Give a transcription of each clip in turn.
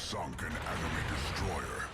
sunk an enemy destroyer.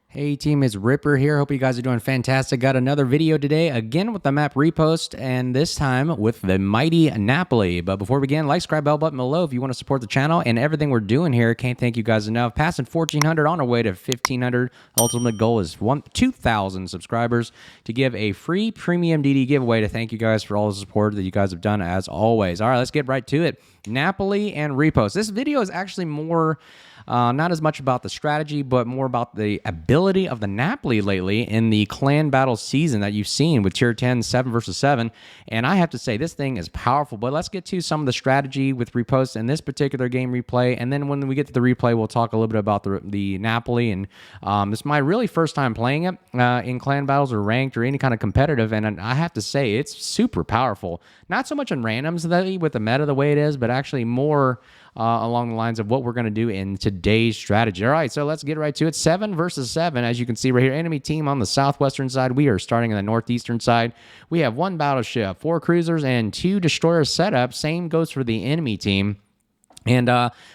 Hey team, it's Ripper here. Hope you guys are doing fantastic. Got another video today, again with the map Riposte, and this time with the mighty Napoli. But before we begin, like, subscribe, bell button below if you want to support the channel and everything we're doing here. Can't thank you guys enough. Passing 1,400 on our way to 1,500. Ultimate goal is 2,000 subscribers to give a free premium DD giveaway to thank you guys for all the support that you guys have done as always. All right, let's get right to it. Napoli and Riposte. This video is actually more... not as much about the strategy, but more about the ability of the Napoli lately in the clan battle season that you've seen with tier 10, 7 versus 7. And I have to say, this thing is powerful. But let's get to some of the strategy with Riposte in this particular game replay. And then when we get to the replay, we'll talk a little bit about the Napoli. And this is my really first time playing it in clan battles or ranked or any kind of competitive. And I have to say, it's super powerful. Not so much in randoms with the meta the way it is, but actually more along the lines of what we're going to do in today's strategy. All right, so let's get right to it. 7 versus 7, as you can see right here. Enemy team on the southwestern side. We are starting on the northeastern side. We have 1 battleship, 4 cruisers, and 2 destroyers set up. Same goes for the enemy team. And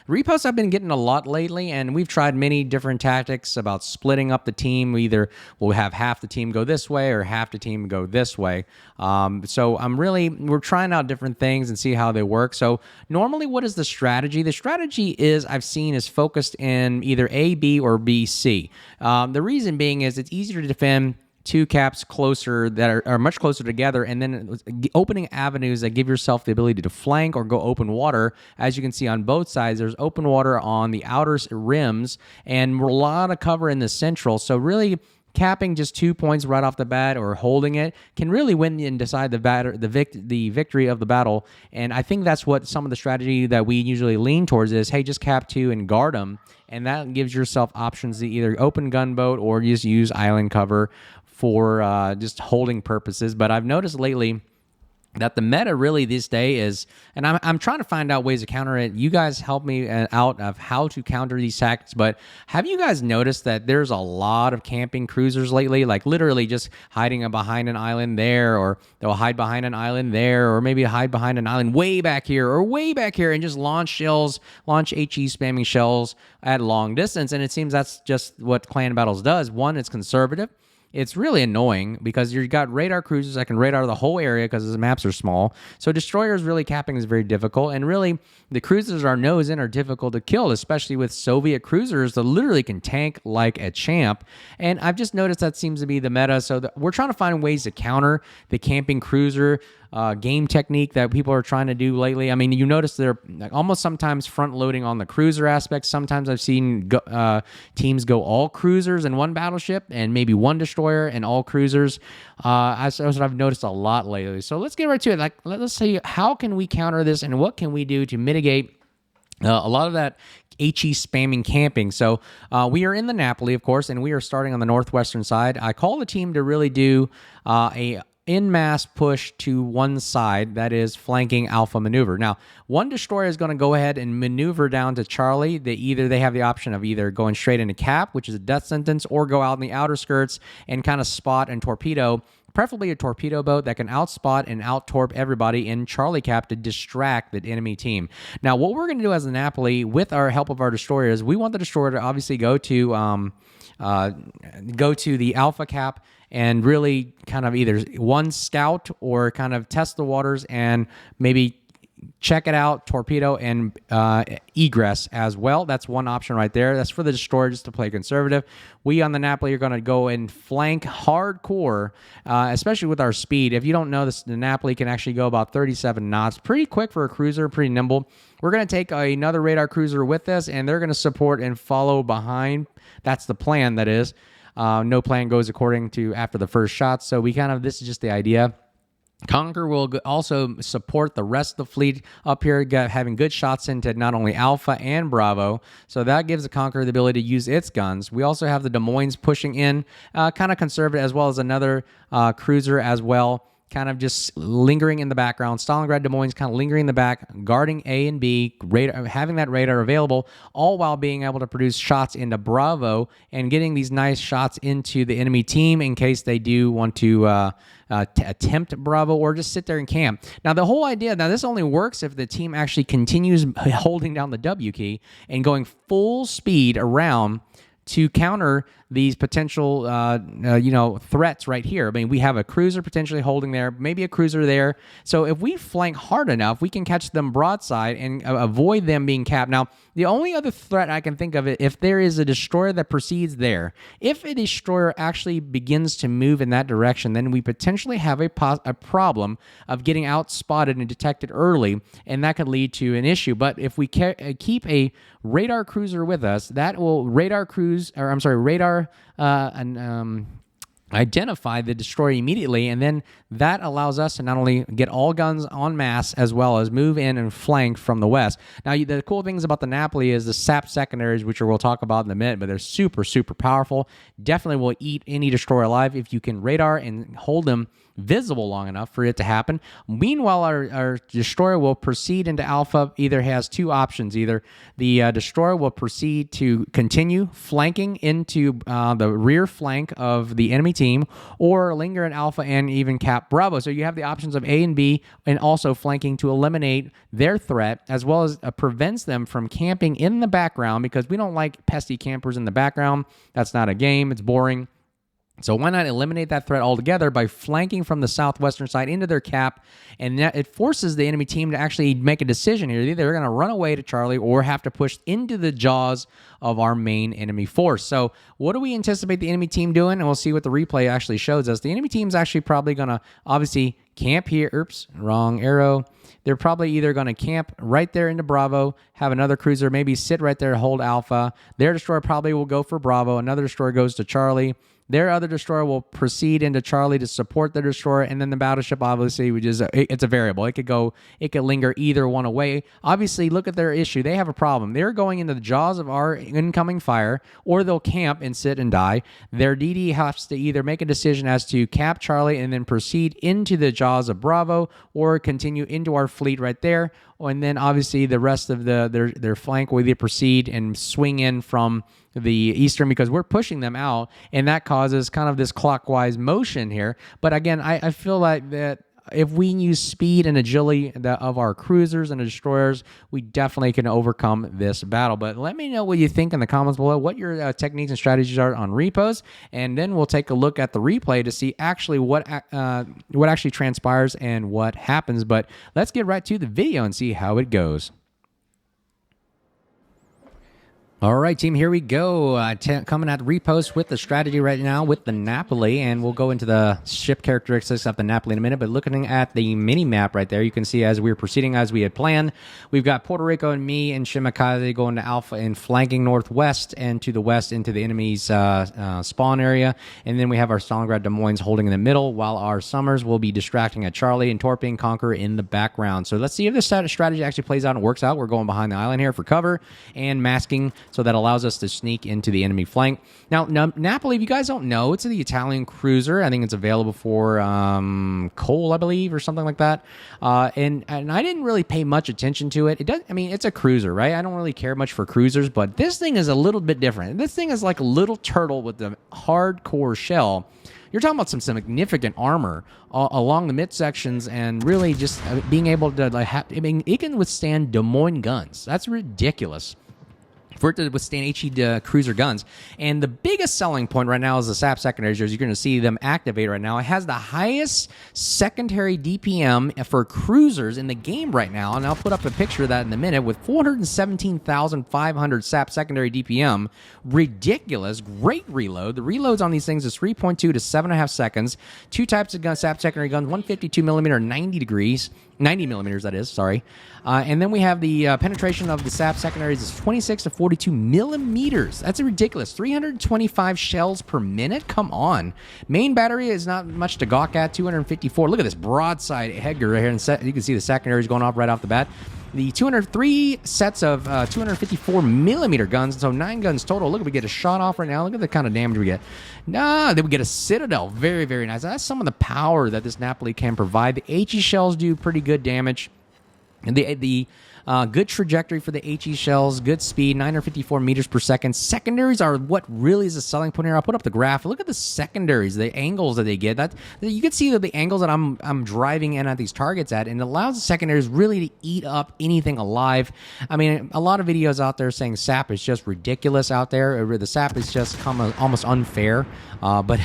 Riposte I've been getting a lot lately, and we've tried many different tactics about splitting up the team. We'll have half the team go this way or half the team go this way. So we're trying out different things and see how they work. So normally, what is the strategy? The strategy I've seen is focused in either A, B, or B, C. The reason being is it's easier to defend 2 caps closer that are much closer together, and then opening avenues that give yourself the ability to flank or go open water. As you can see on both sides, there's open water on the outer rims and a lot of cover in the central. So really capping just 2 points right off the bat or holding it can really win and decide the victory of the battle. And I think that's what some of the strategy that we usually lean towards is, hey, just cap 2 and guard them. And that gives yourself options to either open gunboat or just use island cover for just holding purposes. But I've noticed lately that the meta really this day is, and I'm trying to find out ways to counter it. You guys help me out of how to counter these tactics, but have you guys noticed that there's a lot of camping cruisers lately, like literally just hiding behind an island there, or they'll hide behind an island there, or maybe hide behind an island way back here or way back here and just launch HE spamming shells at long distance. And it seems that's just what Clan Battles does. One, it's conservative. It's really annoying because you've got radar cruisers that can radar the whole area because the maps are small. So destroyers really capping is very difficult. And really, the cruisers are nose in are difficult to kill, especially with Soviet cruisers that literally can tank like a champ. And I've just noticed that seems to be the meta. So we're trying to find ways to counter the camping cruiser game technique that people are trying to do lately. I mean, you notice they're almost sometimes front loading on the cruiser aspect. Sometimes I've seen teams go all cruisers in one battleship and maybe one destroyer and all cruisers. That's what I've noticed a lot lately. So let's get right to it. Let's see, how can we counter this and what can we do to mitigate a lot of that HE spamming camping? So we are in the Napoli, of course, and we are starting on the northwestern side. I call the team to really do a en masse push to one side, that is flanking alpha maneuver. Now, one destroyer is going to go ahead and maneuver down to Charlie. They have the option of either going straight into cap, which is a death sentence, or go out in the outer skirts and kind of spot and torpedo, preferably a torpedo boat that can outspot and out-torp everybody in Charlie cap to distract the enemy team. Now, what we're going to do as a Napoli, with our help of our destroyers, we want the destroyer to obviously go to the alpha cap and really kind of either one scout or kind of test the waters and maybe check it out, torpedo, and egress as well. That's one option right there. That's for the destroyer, just to play conservative. We on the Napoli are going to go and flank hardcore, especially with our speed. If you don't know this, the Napoli can actually go about 37 knots. Pretty quick for a cruiser, pretty nimble. We're going to take another radar cruiser with us, and they're going to support and follow behind. That's the plan, that is. No plan goes according to after the first shot, so this is just the idea. Conquer will also support the rest of the fleet up here, having good shots into not only Alpha and Bravo. So that gives the Conqueror the ability to use its guns. We also have the Des Moines pushing in, kind of conservative, as well as another cruiser as well. kind of just lingering in the background. Stalingrad, Des Moines kind of lingering in the back, guarding A and B, radar, having that radar available, all while being able to produce shots into Bravo and getting these nice shots into the enemy team in case they do want to attempt Bravo or just sit there and camp. Now, the whole idea, now this only works if the team actually continues holding down the W key and going full speed around to counter these potential, threats right here. I mean, we have a cruiser potentially holding there, maybe a cruiser there. So if we flank hard enough, we can catch them broadside and avoid them being capped. Now, the only other threat I can think of, if there is a destroyer that proceeds there, if a destroyer actually begins to move in that direction, then we potentially have a problem of getting out-spotted and detected early, and that could lead to an issue. But if we keep a radar cruiser with us, that will identify the destroyer immediately, and then that allows us to not only get all guns en masse as well as move in and flank from the west. Now, the cool things about the Napoli is the sap secondaries, which we'll talk about in a minute, but they're super, super powerful. Definitely will eat any destroyer alive if you can radar and hold them visible long enough for it to happen. Meanwhile, our destroyer will proceed into alpha. Either has two options. Either the destroyer will proceed to continue flanking into the rear flank of the enemy team, or linger in alpha and even cap Bravo. So you have the options of A and B, and also flanking to eliminate their threat, as well as prevents them from camping in the background, because we don't like pesky campers in the background. That's not a game. It's boring. So why not eliminate that threat altogether by flanking from the southwestern side into their cap, and it forces the enemy team to actually make a decision here. Either they're going to run away to Charlie or have to push into the jaws of our main enemy force. So what do we anticipate the enemy team doing? And we'll see what the replay actually shows us. The enemy team's actually probably going to obviously camp here. Oops, wrong arrow. They're probably either going to camp right there into Bravo, have another cruiser, maybe sit right there, hold Alpha. Their destroyer probably will go for Bravo. Another destroyer goes to Charlie. Their other destroyer will proceed into Charlie to support the destroyer, and then the battleship, obviously, which is it's a variable. It could linger either one away. Obviously, look at their issue. They have a problem. They're going into the jaws of our incoming fire, or they'll camp and sit and die. Their DD has to either make a decision as to cap Charlie and then proceed into the jaws of Bravo, or continue into our fleet right there. And then obviously the rest of their flank will either proceed and swing in from the eastern, because we're pushing them out, and that causes kind of this clockwise motion here. But again, I feel like that if we use speed and agility of our cruisers and destroyers, we definitely can overcome this battle. But let me know what you think in the comments below, what your techniques and strategies are on repos, and then we'll take a look at the replay to see actually what actually transpires and what happens. But let's get right to the video and see how it goes. All right, team, here we go. Coming at Riposte with the strategy right now with the Napoli, and we'll go into the ship characteristics of the Napoli in a minute. But looking at the mini-map right there, you can see as we're proceeding as we had planned, we've got Puerto Rico and me and Shimakaze going to Alpha and flanking northwest and to the west into the enemy's spawn area. And then we have our Stalingrad Des Moines holding in the middle, while our Summers will be distracting at Charlie and torping Conqueror in the background. So let's see if this strategy actually plays out and works out. We're going behind the island here for cover and masking, so that allows us to sneak into the enemy flank. Now, Napoli, if you guys don't know, it's the Italian cruiser. I think it's available for coal, I believe, or something like that. And I didn't really pay much attention to it. I mean, it's a cruiser, right? I don't really care much for cruisers, but this thing is a little bit different. This thing is like a little turtle with a hardcore shell. You're talking about some significant armor along the midsections, and really just being able to, it can withstand Des Moines guns. That's ridiculous for it to withstand HE cruiser guns. And the biggest selling point right now is the SAP secondaries. You're going to see them activate right now. It has the highest secondary DPM for cruisers in the game right now, and I'll put up a picture of that in a minute, with 417,500 SAP secondary DPM. Ridiculous. Great reload. The reloads on these things is 3.2 to 7.5 seconds. Two types of guns, SAP secondary guns, 152 millimeter, 90 millimeters, that is, sorry. And then we have the penetration of the SAP secondaries is 26 to 42 millimeters. That's ridiculous. 325 shells per minute? Come on. Main battery is not much to gawk at, 254. Look at this broadside headgear right here. And you can see the secondaries going off right off the bat. the 203 sets of 254 millimeter guns, so 9 guns total. Look, we get a shot off right now. Look at the kind of damage we get. Then we get a citadel. Very, very nice. That's some of the power that this Napoli can provide. The HE shells do pretty good damage. And the good trajectory for the HE shells, good speed, 954 meters per second. Secondaries are what really is a selling point here. I'll put up the graph. Look at the secondaries, the angles that they get. That you can see the angles that I'm driving in at these targets at, and it allows the secondaries really to eat up anything alive. I mean, a lot of videos out there saying SAP is just ridiculous out there. The SAP is just almost unfair. But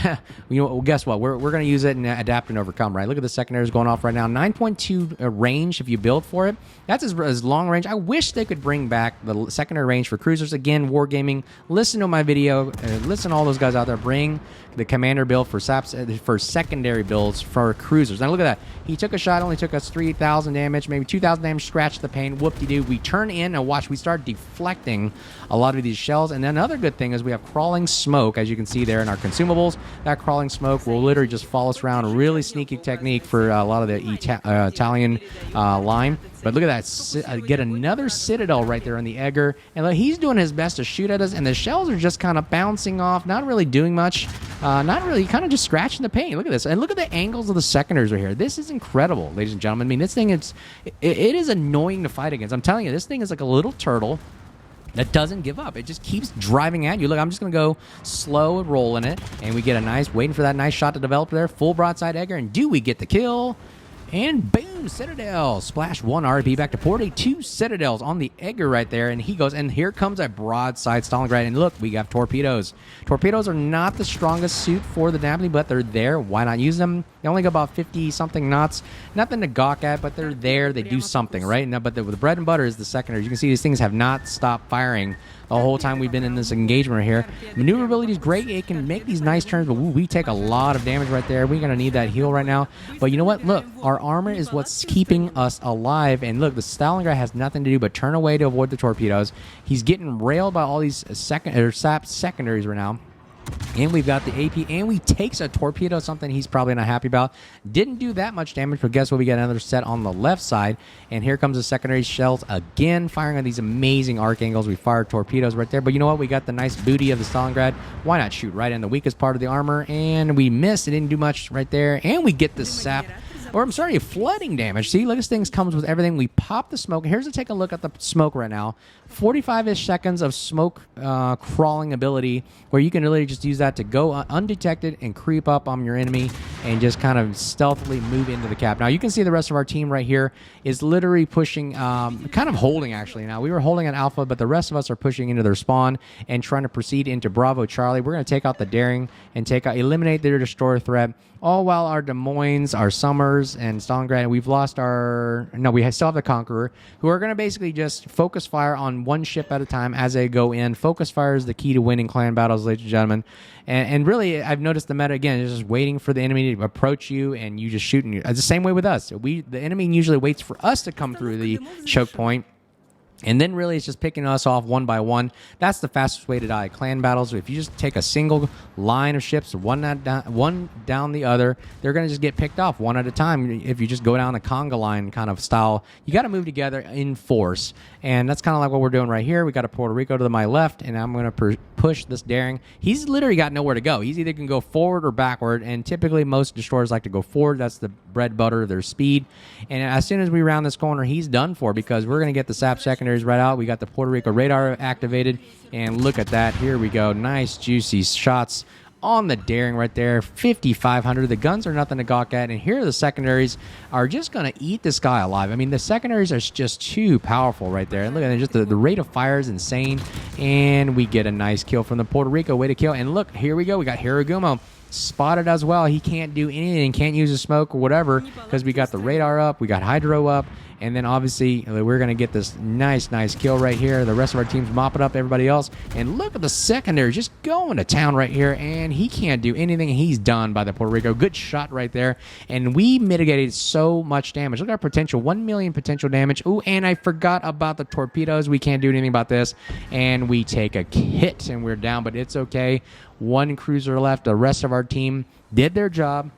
you know, well, guess what? We're going to use it and adapt and overcome, right? Look at the secondaries going off right now. 9.2 range if you build for it. That's as long range. I wish they could bring back the secondary range for cruisers. Again, Wargaming, listen to my video. Listen to all those guys out there. Bring the commander build for SAPs, for secondary builds for cruisers. Now look at that. He took a shot, only took us 3,000 damage, maybe 2,000 damage, scratched the paint, whoop-de-doo. We turn in and watch, we start deflecting a lot of these shells. And then another good thing is we have crawling smoke, as you can see there in our consumables. That crawling smoke will literally just follow us around. A really sneaky technique for a lot of the Italian line. But look at that. Get another citadel right there on the Egger. And look, he's doing his best to shoot at us, and the shells are just kind of bouncing off, not really doing much. Not really, kind of just scratching the paint. Look at this. And look at the angles of the secondaries right here. This is incredible, ladies and gentlemen. I mean, this thing, it is annoying to fight against. I'm telling you, this thing is like a little turtle that doesn't give up. It just keeps driving at you. Look, I'm just going to go slow and rolling it, and we get a nice, waiting for that nice shot to develop there. Full broadside Egger, and do we get the kill? And boom, Citadel. Splash 1 RB back to Porty. 2 Citadels on the Egger right there. And he goes, and here comes a broadside Stalingrad. And look, we have torpedoes. Torpedoes are not the strongest suit for the Napoli, but they're there. Why not use them? They only go about 50-something knots. Nothing to gawk at, but they're there. They do something, right? Now, but the bread and butter is the secondaries. You can see these things have not stopped firing the whole time we've been in this engagement right here. Maneuverability is great. It can make these nice turns, but we take a lot of damage right there. We're going to need that heal right now. But you know what? Look, our armor is what's keeping us alive. And look, the Stalingrad has nothing to do but turn away to avoid the torpedoes. He's getting railed by all these SAP secondaries right now. And we've got the AP, and we takes a torpedo, something he's probably not happy about. Didn't do that much damage, but guess what? We got another set on the left side, and here comes the secondary shells again, firing on these amazing arc angles. We fired torpedoes right there, but you know what? We got the nice booty of the Stalingrad. Why not shoot right in the weakest part of the armor? And we missed. It didn't do much right there, and we get the sap. Or I'm sorry, flooding damage. See, look, this thing comes with everything. We pop the smoke. Here's to take a look at the smoke right now. 45-ish seconds of smoke crawling ability, where you can really just use that to go undetected and creep up on your enemy and just kind of stealthily move into the cap. Now, you can see the rest of our team right here is literally pushing, kind of holding, actually. Now, we were holding at Alpha, but the rest of us are pushing into their spawn and trying to proceed into Bravo Charlie. We're going to take out the Daring and eliminate their destroyer threat, all while our Des Moines, our Summers, and Stalingrad, we've lost our... No, we still have the Conqueror, who are going to basically just focus fire on one ship at a time as they go in. Focus fire is the key to winning clan battles, ladies and gentlemen. And really, I've noticed the meta, again, is just waiting for the enemy to approach you, and you just shooting. It's the same way with us. The enemy usually waits for us to come through the choke point. And then really it's just picking us off one by one. That's the fastest way to die. Clan battles, if you just take a single line of ships, one down the other, they're going to just get picked off one at a time. If you just go down the conga line kind of style, you got to move together in force. And that's kind of like what we're doing right here. We got a Puerto Rico to my left, and I'm going to push this Daring. He's literally got nowhere to go. He's either going to go forward or backward, and typically most destroyers like to go forward. That's the bread butter, their speed. And as soon as we round this corner, he's done for, because we're going to get the SAP secondaries right out. We got the Puerto Rico radar activated, and look at that. Here we go. Nice, juicy shots on the Daring right there. 5,500. The guns are nothing to gawk at, and here the secondaries are just going to eat this guy alive. I mean, the secondaries are just too powerful right there. And look at it, just the rate of fire is insane, and we get a nice kill from the Puerto Rico. Way to kill. And look, here we go. We got Hiragumo spotted as well. He can't do anything, can't use a smoke or whatever, because we got the radar up, we got hydro up, and then obviously we're going to get this nice kill right here. The rest of our team's mopping up everybody else, and look at the secondary just going to town right here, and he can't do anything. He's done by the Puerto Rico. Good shot right there, and we mitigated so much damage. Look at our potential, 1 million potential damage. Ooh, and I forgot about the torpedoes. We can't do anything about this, and we take a hit, and we're down, but it's okay. One cruiser left. The rest of our team did their job.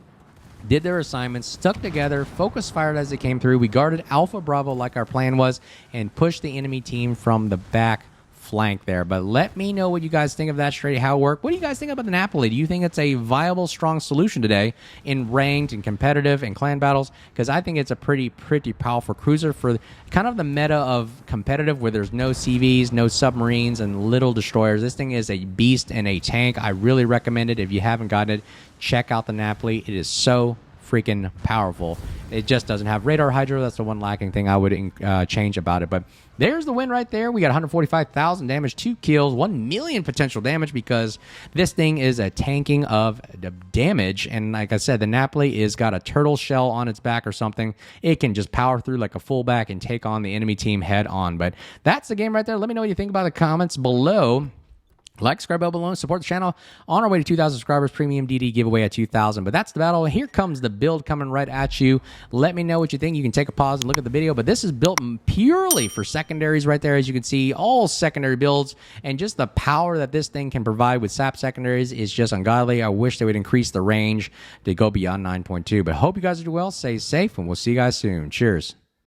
did their assignments, stuck together, focus fired as they came through. We guarded Alpha Bravo like our plan was, and pushed the enemy team from the back flank there. But let me know what you guys think of that strategy, how it worked. What do you guys think about the Napoli? Do you think it's a viable, strong solution today in ranked and competitive and clan battles? Because I think it's a pretty powerful cruiser for kind of the meta of competitive where there's no CVs, no submarines, and little destroyers. This thing is a beast and a tank. I really recommend it. If you haven't gotten it, check out the Napoli. It is so freaking powerful. It just doesn't have radar hydro. That's the one lacking thing I would change about it. But there's the win right there. We got 145,000 damage, 2 kills, 1 million potential damage because this thing is a tanking of damage. And like I said, the Napoli is got a turtle shell on its back or something. It can just power through like a fullback and take on the enemy team head on. But that's the game right there. Let me know what you think about the comments below. Like, subscribe, bell below, support the channel. On our way to 2,000 subscribers, premium DD giveaway at 2,000. But that's the battle. Here comes the build coming right at you. Let me know what you think. You can take a pause and look at the video. But this is built purely for secondaries right there. As you can see, all secondary builds. And just the power that this thing can provide with SAP secondaries is just ungodly. I wish they would increase the range to go beyond 9.2. But hope you guys are doing well. Stay safe, and we'll see you guys soon. Cheers.